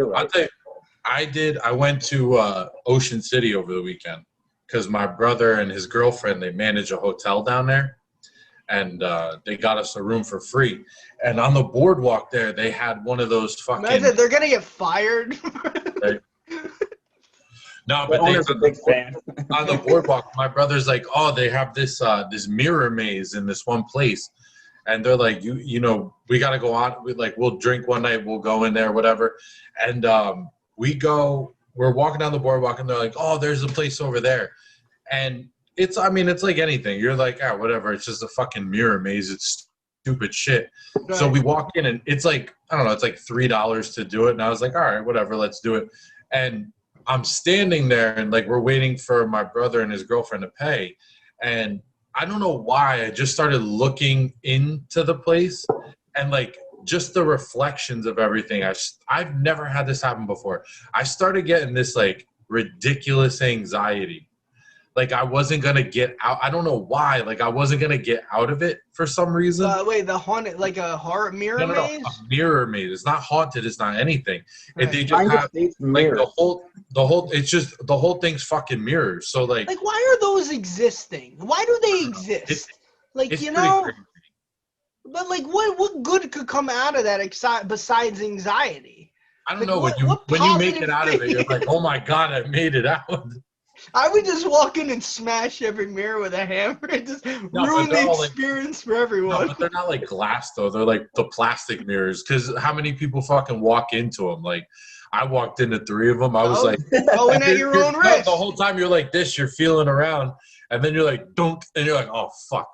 I'll tell you, I went to Ocean City over the weekend because my brother and his girlfriend, they manage a hotel down there, and they got us a room for free. And on the boardwalk there, they had one of those fucking. Imagine they're gonna get fired. Right? No, The but owner's a big fan. on the boardwalk, my brother's like, oh, they have this this mirror maze in this one place, and they're like, you know, we got to go on. We'll drink one night, we'll go in there, whatever, and we're walking down the boardwalk, and they're like, oh, there's a place over there, and it's like anything. You're like, ah, whatever. It's just a fucking mirror maze. It's stupid shit. Right. So we walk in, and it's like, I don't know, it's like $3 to do it, and I was like, all right, whatever, let's do it, and I'm standing there and like we're waiting for my brother and his girlfriend to pay, and I don't know why I just started looking into the place and like just the reflections of everything. I've never had this happen before. I started getting this like ridiculous anxiety. Like I wasn't gonna get out. I don't know why. Like I wasn't gonna get out of it for some reason. Wait, the haunted, like a horror mirror maze? No, a mirror maze. It's not haunted. It's not anything. Right. They just have like the whole. It's just the whole thing's fucking mirrors. So like why are those existing? Why do they exist? It's you know. Crazy. But like, what good could come out of that besides anxiety? I don't know. When you make it out of it, you're like, oh my god, I made it out. I would just walk in and smash every mirror with a hammer and just ruin the experience for everyone. No, but they're not like glass though. They're like the plastic mirrors. Because how many people fucking walk into them? Like, I walked into 3 of them. I was like, going at your own risk. The whole time you're like this, you're feeling around, and then you're like, don't, and you're like, oh fuck.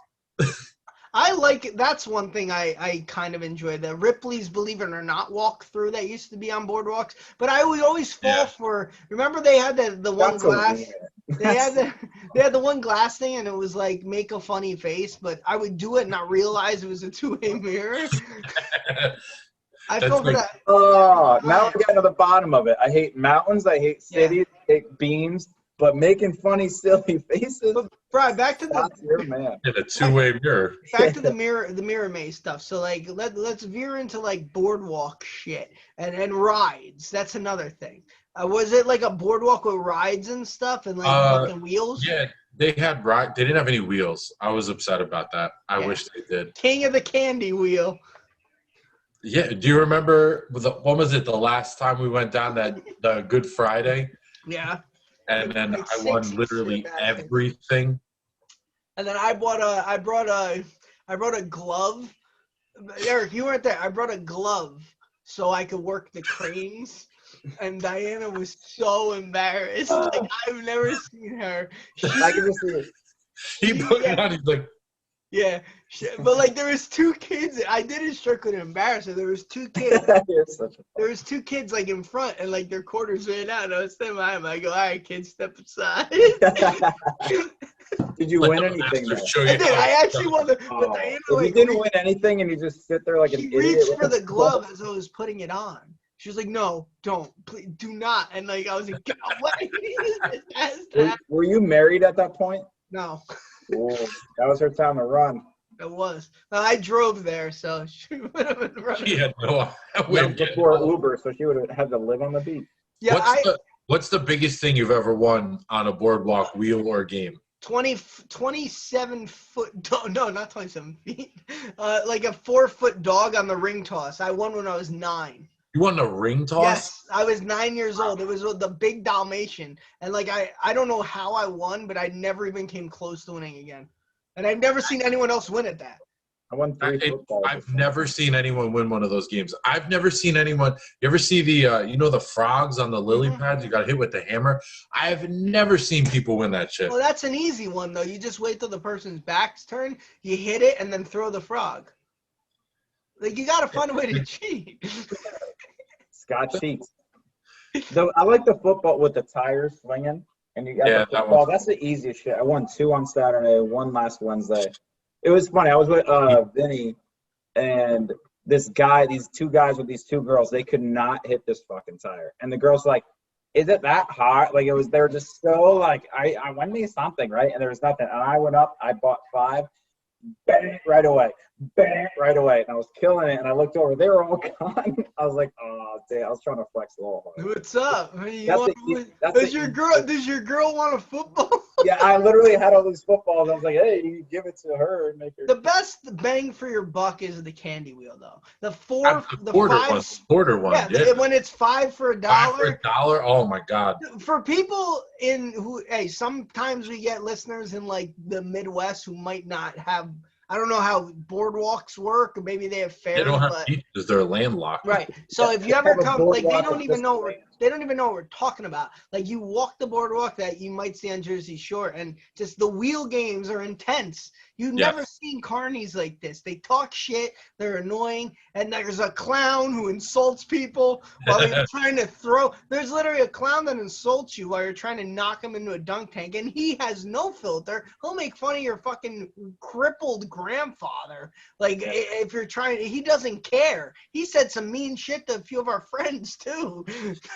I like it. That's one thing I kind of enjoy. The Ripley's Believe It or Not walkthrough that used to be on boardwalks. But I would always fall for. Remember they had the one glass. They had the one glass thing, and it was like make a funny face. But I would do it and not realize it was a two-way mirror. I fell for that. Oh, now we're getting to the bottom of it. I hate mountains. I hate cities. I hate beams. But making funny, silly faces. But, Brian, back to the a two-way mirror. Back to the mirror maze stuff. So like, let's veer into like boardwalk shit and rides. That's another thing. Was it like a boardwalk with rides and stuff and like fucking wheels? Yeah, they had rides. They didn't have any wheels. I was upset about that. I wish they did. King of the Candy Wheel. Yeah. Do you remember when was it? The last time we went down the Good Friday? Yeah. And then I won literally everything. And then I brought a glove. Eric, you weren't there. I brought a glove so I could work the cranes. And Diana was so embarrassed. Like I've never seen her. I can just see it. He put it on. He's like, yeah, but like there was 2 kids. I didn't strictly embarrass her. There was 2 kids. There was 2 kids like in front, and like their quarters ran out. And I was standing behind them. I go, all right, kids, step aside. Did you win anything? I did. I actually won the. But Diana, you didn't win anything, and you just sit there like an idiot. She reached for the glove as I was putting it on. She was like, no, don't. Please, do not. And like I was like, get away. Were you married at that point? No. Ooh, that was her time to run. It was. I drove there, so she would have been running. She had no before Uber, so she would have had to live on the beach. Yeah, what's the biggest thing you've ever won on a boardwalk, wheel, or game? 27 foot dog. No, not 27 feet. Like a 4-foot dog on the ring toss. I won when I was 9. You won the ring toss? Yes, I was 9 years old. It was the big Dalmatian. And like I don't know how I won, but I never even came close to winning again. And I've never seen anyone else win at that. I won 3 footballs. I've never seen anyone win one of those games. I've never seen anyone. You ever see the the frogs on the lily pads? You got hit with the hammer. I've never seen people win that shit. Well, that's an easy one though. You just wait till the person's back's turned, you hit it, and then throw the frog. Like you got to find a way to cheat. Scott cheats. I like the football with the tires swinging, and you got the football. That's the easiest shit. I won 2 on Saturday, 1 last Wednesday. It was funny. I was with Vinny, and this guy, these 2 guys with these 2 girls, they could not hit this fucking tire. And the girls were like, is it that hard? Like they were just so like, I won me something, right? And there was nothing. And I went up, I bought 5, bang, right away. bang, right away. And I was killing it. And I looked over. They were all gone. I was like, oh, damn. I was trying to flex a little hard. What's up? Does your girl want a football? Yeah, I literally had all these footballs. I was like, hey, you give it to her and make her. The best bang for your buck is the candy wheel, though. The quarter one. Yeah, when it's $5 for $1. $5 for $1. Oh my God. For people sometimes we get listeners in like the Midwest who might not have. I don't know how boardwalks work, or maybe they have fairs. They don't have beaches; they're landlocked. Right. So if you ever come, like they don't even know what we're talking about. Like you walk the boardwalk that you might see on Jersey Shore, and just the wheel games are intense. You've never seen carnies like this. They talk shit. They're annoying, and there's a clown who insults people while you're trying to throw. There's literally a clown that insults you while you're trying to knock him into a dunk tank, and he has no filter. He'll make fun of your fucking crippled grandfather. Like if you're trying, he doesn't care. He said some mean shit to a few of our friends too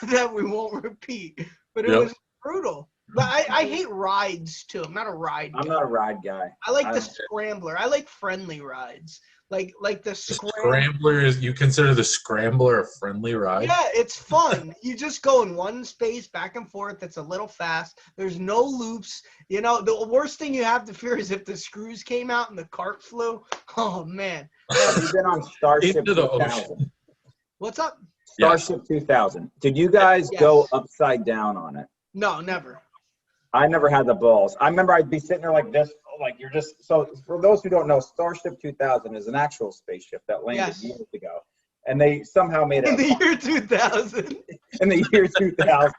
that we won't repeat. But it was brutal. But I hate rides too. I'm not a ride guy. I'm not a ride guy. I like the scrambler. I like friendly rides. Like the scrambler is, you consider the scrambler a friendly ride? Yeah, it's fun. You just go in one space back and forth. It's a little fast. There's no loops. You know, the worst thing you have to fear is if the screws came out and the cart flew. Oh man. You've been on Starship 2000. What's up? Starship 2000. Did you guys go upside down on it? No, never. I never had the balls. I remember I'd be sitting there like this, like you're just, so for those who don't know, Starship 2000 is an actual spaceship that landed years ago. And they somehow made it. In the year 2000. In the year 2000.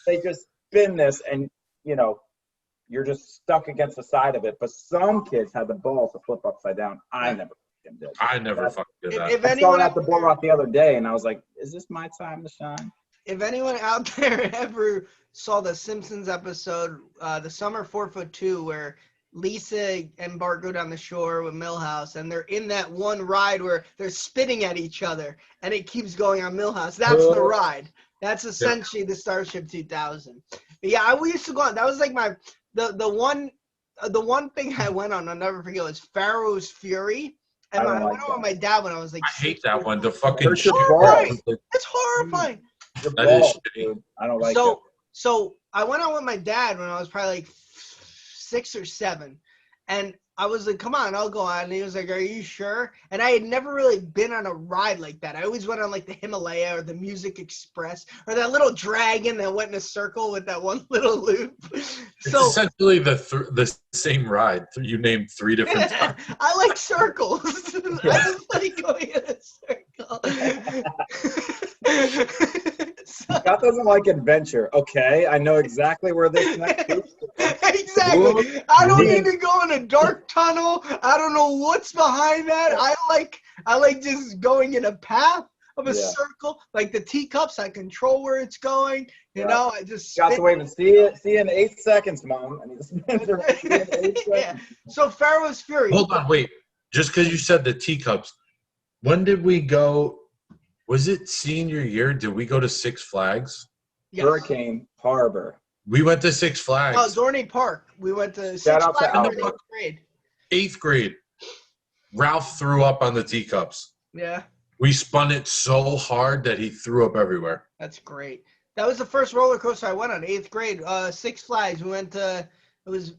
They just spin this and, you know, you're just stuck against the side of it. But some kids had the balls to flip upside down. I never did. I never fucking did that. If I anyone saw it at the boardwalk the other day and I was like, is this my time to shine? If anyone out there ever saw the Simpsons episode, the Summer 4'2", where Lisa and Bart go down the shore with Milhouse, and they're in that one ride where they're spitting at each other, and it keeps going on Milhouse. That's the ride. That's essentially the Starship 2000. But yeah, we used to go on. That was like the one thing I went on. I'll never forget was Pharaoh's Fury. And I went on with my dad when I was like. I hate that one. The fucking it's horrifying. It's horrifying. That is shitty. I don't like it. So I went on with my dad when I was probably like 6 or 7, and I was like, "Come on, I'll go on." And he was like, "Are you sure?" And I had never really been on a ride like that. I always went on like the Himalaya or the Music Express or that little dragon that went in a circle with that one little loop. It's essentially the same ride. You named 3 different times. I like circles. I just like going in a circle. Scott doesn't like adventure. Okay, I know exactly where this next is. Exactly. I don't need to go in a dark tunnel. I don't know what's behind that. I like just going in a path of a circle. Like the teacups, I control where it's going. You know, I just got to wait and see it. See you in 8 seconds, Mom. Yeah. So Pharaoh's Fury. Hold on, wait. Just because you said the teacups, when did we go? Was it senior year? Did we go to Six Flags? Yes. Hurricane Harbor. We went to Six Flags. Oh, Dorney Park. We went to Six Flags in 8th grade. 8th grade. Ralph threw up on the teacups. Yeah. We spun it so hard that he threw up everywhere. That's great. That was the first roller coaster I went on, 8th grade. Six Flags. We went to, it was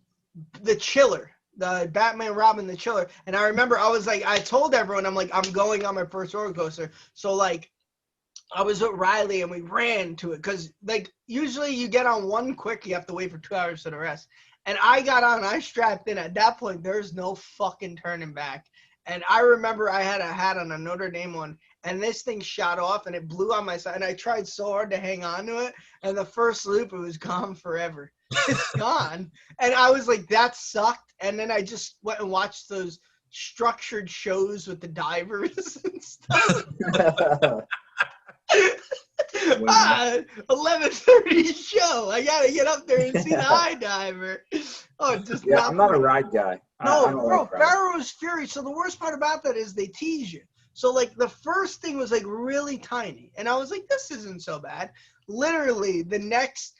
the Chiller. The Batman Robin the Chiller. And I remember I was like, I told everyone, I'm like, I'm going on my first roller coaster. So like I was with Riley and we ran to it because like usually you get on one quick, you have to wait for 2 hours for the rest. And I got on, I strapped in. At that point, there's no fucking turning back. And I remember I had a hat on, a Notre Dame one, and this thing shot off and it blew on my side. And I tried so hard to hang on to it. And the first loop, it was gone forever. It's gone. And I was like, that sucked. And then I just went and watched those structured shows with the divers and stuff. 11:30 show. I gotta get up there and see the high diver. Oh, just I'm not a ride guy. No, bro, Pharaoh's Fury. So the worst part about that is they tease you. So like the first thing was like really tiny, and I was like, this isn't so bad. Literally, the next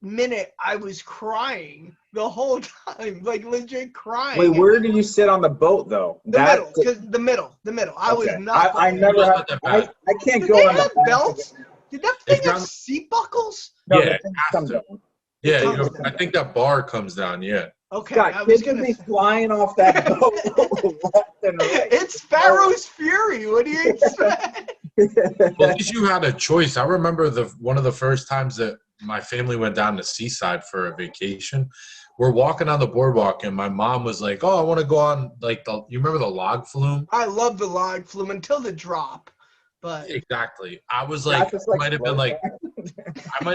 minute I was crying the whole time, like legit crying. Wait, where do you sit on the boat though? The middle, because the middle. I was not. I never had. I can't Did go they on have the belts? Did that thing have seat buckles? No, yeah, yeah. I think that bar comes down. Yeah. Okay. Scott, kids would be flying off that boat left and right. It's Pharaoh's Fury. What do you expect? Well, at least you had a choice. I remember one of the first times that my family went down to Seaside for a vacation. We're walking on the boardwalk, and my mom was like, "Oh, I want to go on like you remember the log flume?" I love the log flume until the drop, but exactly. I was like, I might have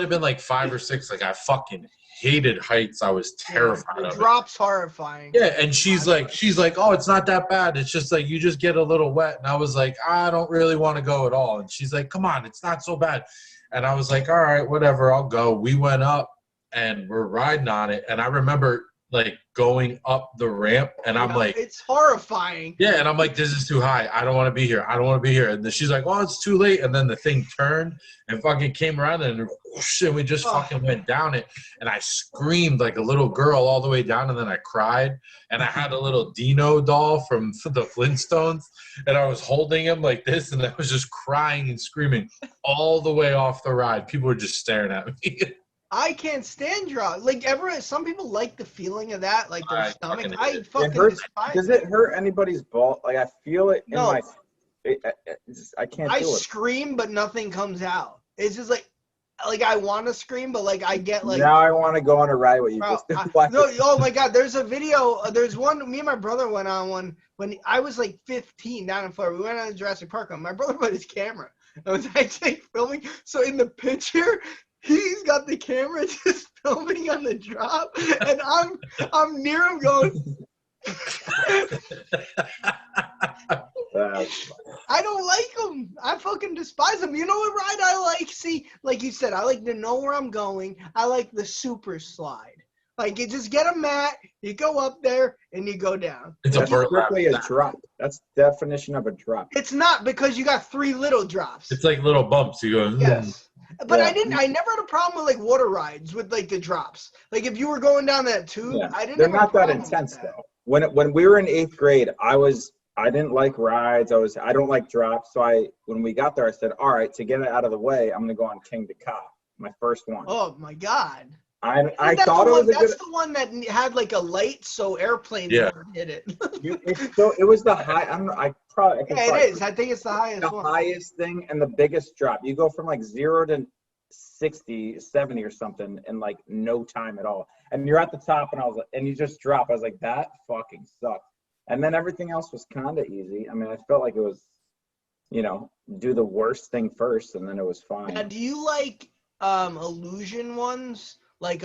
been like 5 or 6. Like I fucking hated heights. I was terrified of it. The drop's horrifying. Yeah, and she's like, "Oh, it's not that bad. It's just like you just get a little wet." And I was like, "I don't really want to go at all." And she's like, "Come on, it's not so bad." And I was like, "All right, whatever, I'll go." We went up and we're riding on it, and I remember like going up the ramp, and I'm like, it's horrifying. Yeah, and I'm like, this is too high. I don't want to be here. I don't want to be here. And then she's like, oh, it's too late. And then the thing turned and fucking came around, and whoosh, and we just fucking went down it. And I screamed like a little girl all the way down, and then I cried. And I had a little Dino doll from the Flintstones, and I was holding him like this, and I was just crying and screaming all the way off the ride. People were just staring at me. I can't stand drop. Like some people like the feeling of that, like their stomach. I fucking despise. Does it hurt anybody's ball? Like I feel it in my. I can't. I scream, but nothing comes out. It's just like I want to scream, but like I get like. Now I want to go on a ride with you. Oh my god! There's a video. There's one. Me and my brother went on one when I was like 15 down in Florida. We went on the Jurassic Park. My brother put his camera. I was actually filming. So in the picture. He's got the camera just filming on the drop, and I'm near him going. I don't like them. I fucking despise them. You know what ride I like? See, like you said, I like to know where I'm going. I like the super slide. Like you just get a mat, you go up there, and you go down. It's strictly a drop. That's the definition of a drop. It's not because you got 3 little drops. It's like little bumps. You go. Yes. But I never had a problem with like water rides with like the drops. Like if you were going down that tube, They're not that intense though. When we were in 8th grade, I didn't like rides. I don't like drops. So when we got there, I said, all right, to get it out of the way, I'm gonna go on King to Ka, my first one. Oh my god. I thought that's the one that had like a light, so airplanes never hit it. It was the high. It is. I think it's the highest one. The highest thing and the biggest drop. You go from like 0 to 60, 70 or something in like no time at all. And you're at the top, and you just drop. I was like, that fucking sucked. And then everything else was kind of easy. I mean, I felt like it was, do the worst thing first, and then it was fine. Now, do you like illusion ones? Like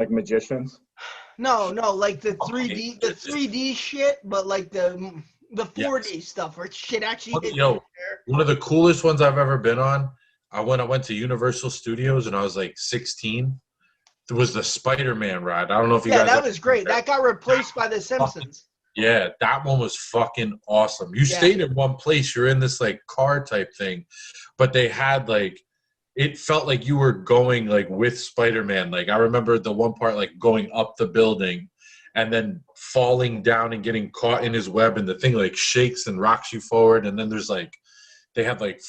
magicians? No, like the 3D shit, but like the 4D stuff where shit actually. One of the coolest ones I've ever been on. I went to Universal Studios and I was like 16. It was the Spider-Man ride. I don't know if you guys. Yeah, that was great. That got replaced by the Simpsons. Yeah, that one was fucking awesome. You stayed in one place. You're in this like car type thing, but they had like. It felt like you were going like with Spider-Man. Like I remember the one part like going up the building and then falling down and getting caught in his web, and the thing like shakes and rocks you forward. And then there's like, they had like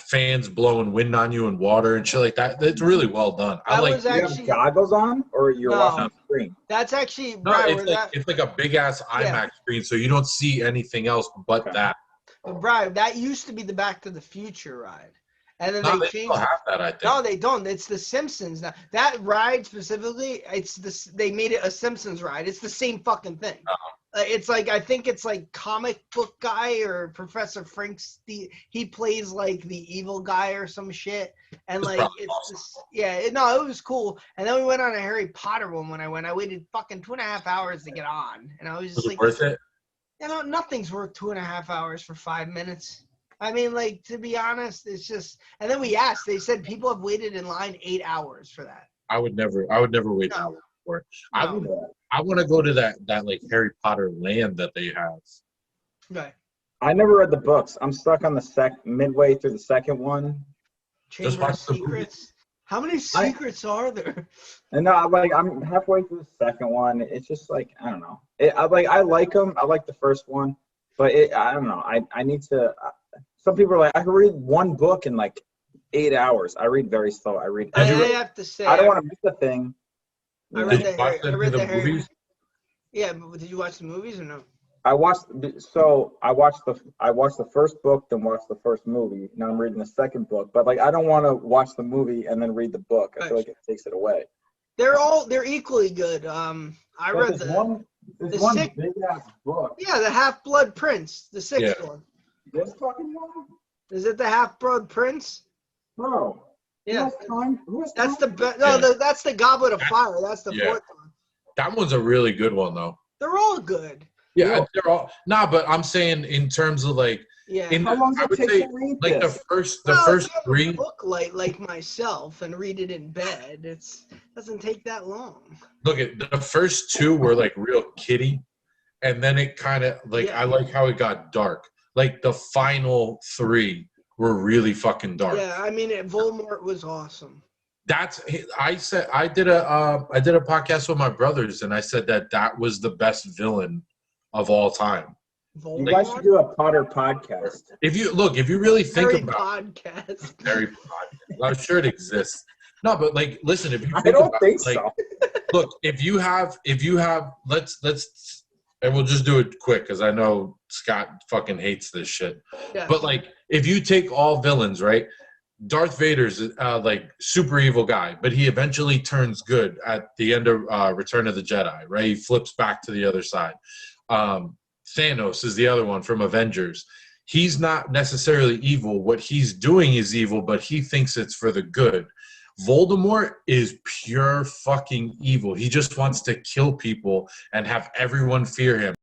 fans blowing wind on you and water and shit like that. It's really well done. You have goggles on or you're watching the screen? That's actually it's like a big ass IMAX screen, so you don't see anything else but that. But Brian, that used to be the Back to the Future ride. And then they changed. Have that, I think. No, they don't. It's the Simpsons now. That ride specifically, they made it a Simpsons ride. It's the same fucking thing. It's like I think it's like comic book guy or Professor Frank's. He plays like the evil guy or some shit. And like it's awesome. It was cool. And then we went on a Harry Potter one when I went. I waited fucking 2.5 hours to get on, and I was just like, worth it? Nothing's worth 2.5 hours for 5 minutes. I mean, like, to be honest, it's just, and then we asked, they said people have waited in line 8 hours for that. I would never wait that long for it. No. I want to go to that like Harry Potter land that they have. Right. I never read the books. I'm stuck on the midway through the second one. Chamber of Secrets. How many secrets are there? And no, I'm halfway through the second one. It's just like, I don't know. I like them. I like the first one, but I don't know. I need to. Some people are like, I can read one book in like 8 hours. I read very slow. I have to say, I don't want to miss a thing. I read the movies. Yeah, but did you watch the movies or no? I watched the first book, then watched the first movie. Now I'm reading the second book, but like I don't want to watch the movie and then read the book. I feel like it takes it away. They're equally good. I read one big ass book. Yeah, the Half-Blood Prince, the sixth one. This fucking one? Is it the Half-Blood Prince? Bro. Yeah. That's that's the Goblet of Fire. That's the fourth one. That one's a really good one though. They're all good. Yeah, they're all but I'm saying in terms of like how long does it take to read like this? the first three a book like myself and read it in bed. It doesn't take that long. Look at the first two were like real kiddie, and then it kind of like I like how it got dark. Like the final three were really fucking dark. Yeah, I mean Voldemort was awesome. I did a podcast with my brothers and I said that was the best villain of all time. Voldemort? You guys should do a Potter podcast. If you really think Harry about podcast. Harry podcast, I'm sure it exists. No, but like, listen, if you I don't think so. Look, if you have, let's, and we'll just do it quick because I know Scott fucking hates this shit. Yeah. But like, if you take all villains, right? Darth Vader's like super evil guy, but he eventually turns good at the end of Return of the Jedi, right? He flips back to the other side. Thanos is the other one from Avengers. He's not necessarily evil. What he's doing is evil, but he thinks it's for the good. Voldemort is pure fucking evil. He just wants to kill people and have everyone fear him.